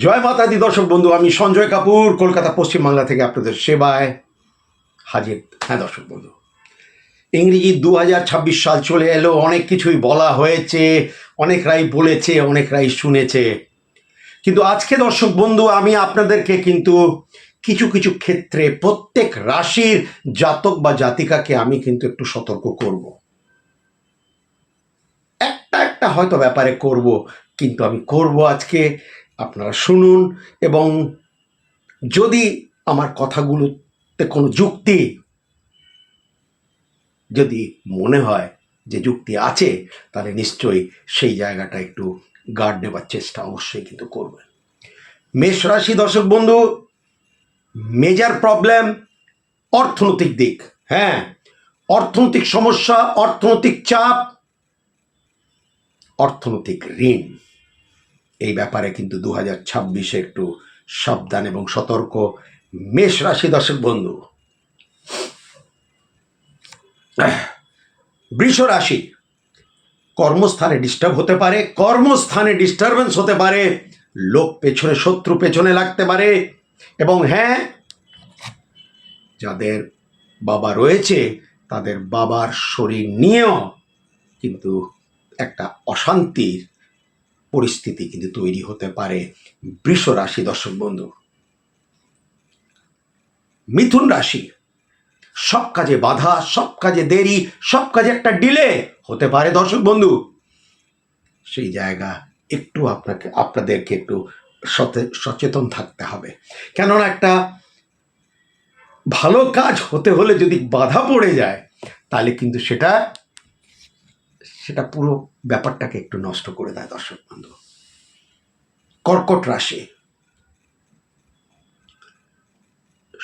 জয় মাতা দি দর্শক বন্ধু, আমি সঞ্জয় কাপুর কলকাতা পশ্চিমবাংলা থেকে আপনাদের সেবায় হাজির। হ্যাঁ দর্শক বন্ধু, ইংরেজি 2026 সাল চলে এলো। অনেক কিছুই বলা হয়েছে, অনেকরাই বলেছে, অনেকরাই শুনেছে, কিন্তু আজকে দর্শক বন্ধু আমি আপনাদেরকে কিন্তু কিছু কিছু ক্ষেত্রে প্রত্যেক রাশির জাতক বা জাতিকাকে আমি কিন্তু একটু সতর্ক করব। একটা একটা হয়তো ব্যাপারে করব, কিন্তু আমি করব আজকে। আপনারা শুনুন, এবং যদি আমার কথাগুলোতে কোনো যুক্তি যদি মনে হয় যে যুক্তি আছে, তাহলে নিশ্চয়ই সেই জায়গাটা একটু গার্ড নেবার চেষ্টা অবশ্যই কিন্তু করবেন। মেষ রাশি দর্শক বন্ধু, মেজর প্রবলেম অর্থনৈতিক দিক। হ্যাঁ, অর্থনৈতিক সমস্যা, অর্থনৈতিক চাপ, অর্থনৈতিক ঋণ, এই ব্যাপারে কিন্তু 2026 একটু সাবধান এবং সতর্ক মেষ রাশি দর্শক বন্ধু। বৃষ রাশি, কর্মস্থানে ডিস্টার্ব হতে পারে, কর্মস্থানে ডিস্টারবেন্স হতে পারে, লোক পেছনে, শত্রু পেছনে লাগতে পারে, এবং হ্যাঁ, যাদের বাবা রয়েছে তাদের বাবার শরীর নিয়েও কিন্তু একটা অশান্তির পরিস্থিতি কিন্তু তৈরি হতে পারে বৃষ রাশি দর্শক বন্ধু। মিথুন রাশি, সব কাজে বাধা, সব কাজে দেরি, সব কাজে একটা ডিলে হতে পারে দর্শক বন্ধু। সেই জায়গা একটু আপনাদেরকে একটু সচেতন থাকতে হবে, কেননা একটা ভালো কাজ হতে হলে যদি বাধা পড়ে যায়, তাহলে কিন্তু সেটা পুরো ব্যাপারটাকে একটু নষ্ট করে দেয় দর্শক বন্ধু। কর্কট রাশি,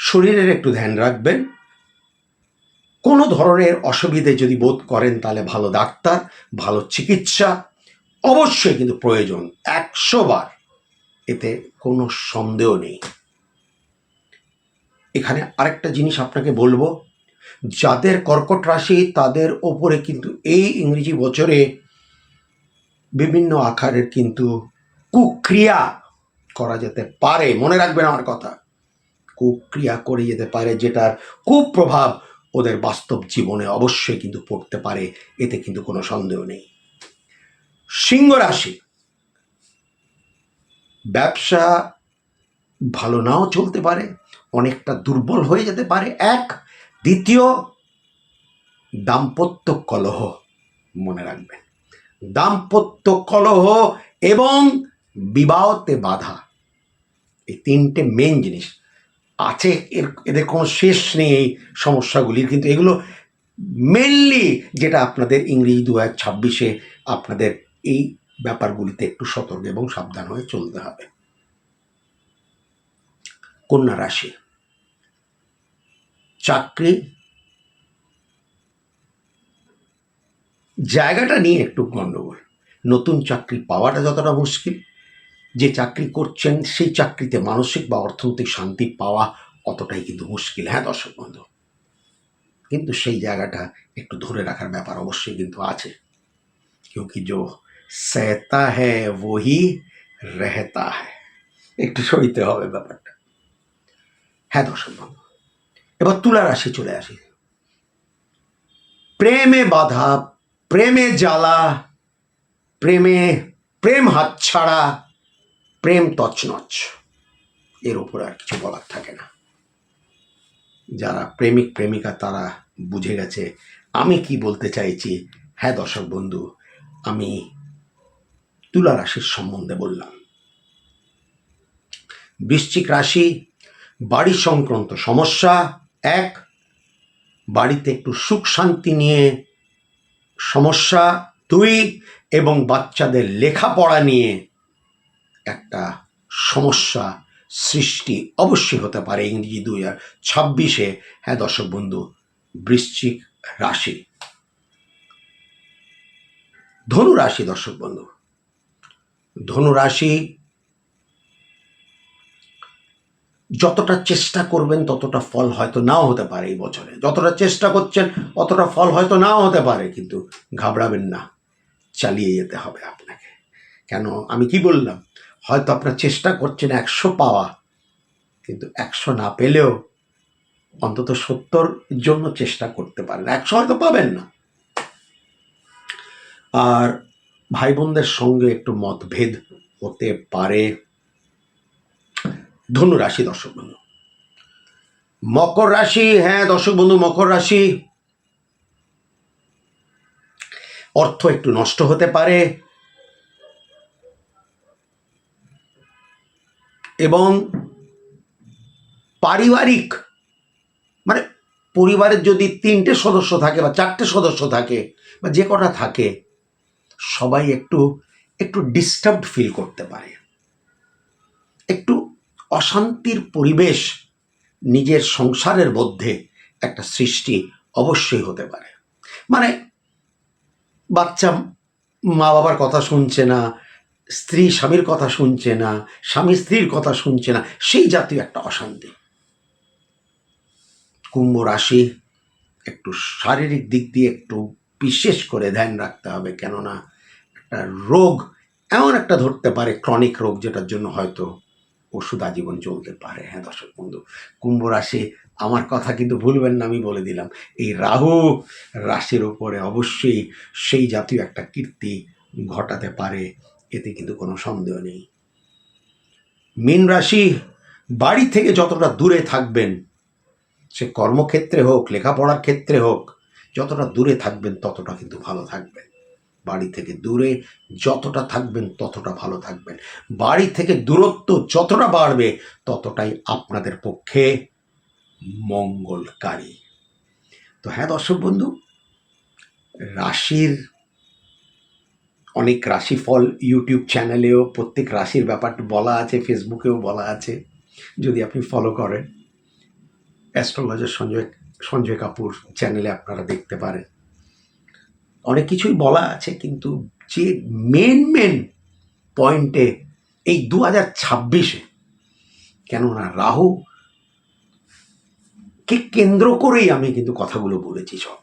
শরীরের একটু ধ্যান রাখবেন। কোনো ধরনের অসুবিধে যদি বোধ করেন, তাহলে ভালো ডাক্তার, ভালো চিকিৎসা অবশ্যই কিন্তু প্রয়োজন, 100 বার, এতে কোনো সন্দেহ নেই। এখানে আরেকটা জিনিস আপনাকে বলবো, যাদের কর্কট রাশি তাদের ওপরে কিন্তু এই ইংরেজি বছরে বিভিন্ন আকারের কিন্তু কুক্রিয়া করা যেতে পারে। মনে রাখবেন আমার কথা, কুক্রিয়া করে যেতে পারে, যেটার কুপ্রভাব ওদের বাস্তব জীবনে অবশ্যই কিন্তু পড়তে পারে, এতে কিন্তু কোনো সন্দেহ নেই। সিংহ রাশি, ব্যবসা ভালো নাও চলতে পারে, অনেকটা দুর্বল হয়ে যেতে পারে। এক, দ্বিতীয়, দাম্পত্য কলহ, মনে রাখবেন, দাম্পত্য কলহ এবং বিবাহতে বাধা, এই তিনটে মেন জিনিস আছে। এদের কোনো শেষ নেই এই সমস্যাগুলির, কিন্তু এগুলো মেনলি যেটা আপনাদের ইংরেজি 2026 আপনাদের এই ব্যাপারগুলিতে একটু সতর্ক এবং সাবধান হয়ে চলতে হবে। কন্যা রাশি, চাকরি জায়গাটা নিয়ে একটু গণ্ডগোল। নতুন চাকরি পাওয়াটা যতটা মুশকিল, যে চাকরি করছেন সেই চাকরিতে মানসিক বা অর্থনৈতিক শান্তি পাওয়া অতটাই কিন্তু মুশকিল। হ্যাঁ দর্শক বন্ধু, কিন্তু সেই জায়গাটা একটু ধরে রাখার ব্যাপার অবশ্যই কিন্তু আছে, क्योंकि जो सहता है वही रहता है, একটু সইতে হবে ব্যাপারটা। হ্যাঁ দর্শক বন্ধু, এবার তুলা রাশি চলে আসি। প্রেমে বাধা, প্রেমে জ্বালা, প্রেম হাতছাড়া, প্রেম তছনছ, এর উপর আর কিছু বলার থাকে না। যারা প্রেমিক প্রেমিকা তারা বুঝে গেছে আমি কি বলতে চাইছি। হ্যাঁ দর্শক বন্ধু, আমি তুলা রাশির সম্বন্ধে বললাম। বৃশ্চিক রাশি, বাড়ি সংক্রান্ত সমস্যা। এক, বাড়িতে একটু সুখ শান্তি নিয়ে সমস্যা। দুই, এবং বাচ্চাদের লেখাপড়া নিয়ে একটা সমস্যা সৃষ্টি অবশ্যই হতে পারে ইংরেজি 2026। হ্যাঁ দর্শক বন্ধু, বৃশ্চিক রাশি। ধনু রাশি দর্শক বন্ধু, ধনু রাশি, যতটা চেষ্টা করবেন ততটা ফল হয়তো নাও হতে পারে এই বছরে। যতটা চেষ্টা করছেন অতটা ফল হয়তো নাও হতে পারে, কিন্তু ঘাবড়াবেন না, চালিয়ে যেতে হবে আপনাকে। কেন আমি কি বললাম, হয়তো আপনার চেষ্টা করছেন 100 পাওয়া, কিন্তু 100 না পেলেও অন্তত 70 জন্য চেষ্টা করতে পারেন। 100 হয়তো পাবেন না। আর ভাই বোনদের সঙ্গে একটু মতভেদ হতে পারে। ধনু রাশি দর্শক বন্ধু। মকর রাশি, হ্যাঁ দর্শক বন্ধু, মকর রাশি, অর্থ একটু নষ্ট হতে পারে এবং পারিবারিক মানে পরিবারের যদি 3টে সদস্য থাকে বা 4টে সদস্য থাকে বা যে কটা থাকে, সবাই একটু একটু ডিস্টার্বড ফিল করতে পারে। একটু অশান্তির পরিবেশ নিজের সংসারের মধ্যে একটা সৃষ্টি অবশ্যই হতে পারে। মানে বাচ্চা মা বাবার কথা শুনছে না, স্ত্রী স্বামীর কথা শুনছে না, স্বামী স্ত্রীর কথা শুনছে না, সেই জাতীয় একটা অশান্তি। কুম্ভ রাশি, একটু শারীরিক দিক দিয়ে একটু বিশেষ করে ধ্যান রাখতে হবে, কেননা একটা রোগ এমন একটা ধরতে পারে, ক্রনিক রোগ, যেটার জন্য হয়তো ওষুধ আজীবন চলতে পারে। হ্যাঁ দর্শক বন্ধু, কুম্ভ রাশি, আমার কথা কিন্তু ভুলবেন না, আমি বলে দিলাম, এই রাহু রাশির ওপরে অবশ্যই সেই জাতীয় একটা কীর্তি ঘটাতে পারে, এতে কিন্তু কোনো সন্দেহ নেই। মীন রাশি, বাড়ি থেকে যতটা দূরে থাকবেন, সে কর্মক্ষেত্রে হোক, লেখাপড়ার ক্ষেত্রে হোক, যতটা দূরে থাকবেন ততটা কিন্তু ভালো থাকবেন। বাড়ি থেকে দূরে যতটা থাকবেন ততটা ভালো থাকবেন। বাড়ি থেকে দূরত্ব যতটা বাড়বে ততটাই আপনাদের পক্ষে মঙ্গলকারী। তো হ্যাঁ দর্শক বন্ধু, রাশির অনেক রাশিফল ইউটিউব চ্যানেলেও প্রত্যেক রাশির ব্যাপারটা বলা আছে, ফেসবুকেও বলা আছে, যদি আপনি ফলো করেন। অ্যাস্ট্রোলজার সঞ্জয় কাপুর চ্যানেলে আপনারা দেখতে পারেন। অনেক কিছুই বলা আছে, কিন্তু যে মেন পয়েন্টে এই 2026-এ, কেননা রাহু কে কেন্দ্র করেই আমি কিন্তু কথাগুলো বলেছি সব।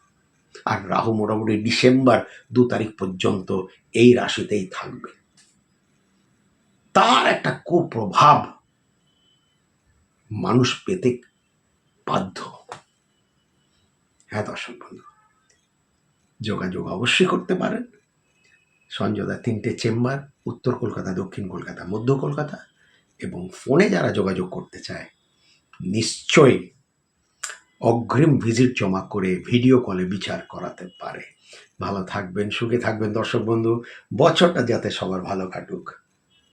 আর রাহু মোটামুটি ডিসেম্বর 2 তারিখ পর্যন্ত এই রাশিতেই থাকবে। তার একটা কুপ্রভাব মানুষ পেতে বাধ্য। হ্যাঁ দর্শক বন্ধু, যোগাযোগ অবশ্যই করতে পারেন। সঞ্জয়দা 3টে চেম্বার, উত্তর কলকাতা, দক্ষিণ কলকাতা, মধ্য কলকাতা, এবং ফোনে যারা যোগাযোগ করতে চায় নিশ্চয়ই অগ্রিম ভিজিট জমা করে ভিডিও কলে বিচার করাতে পারে। ভালো থাকবেন, সুখে থাকবেন দর্শক বন্ধু, বছরটা যাতে সবার ভালো কাটুক।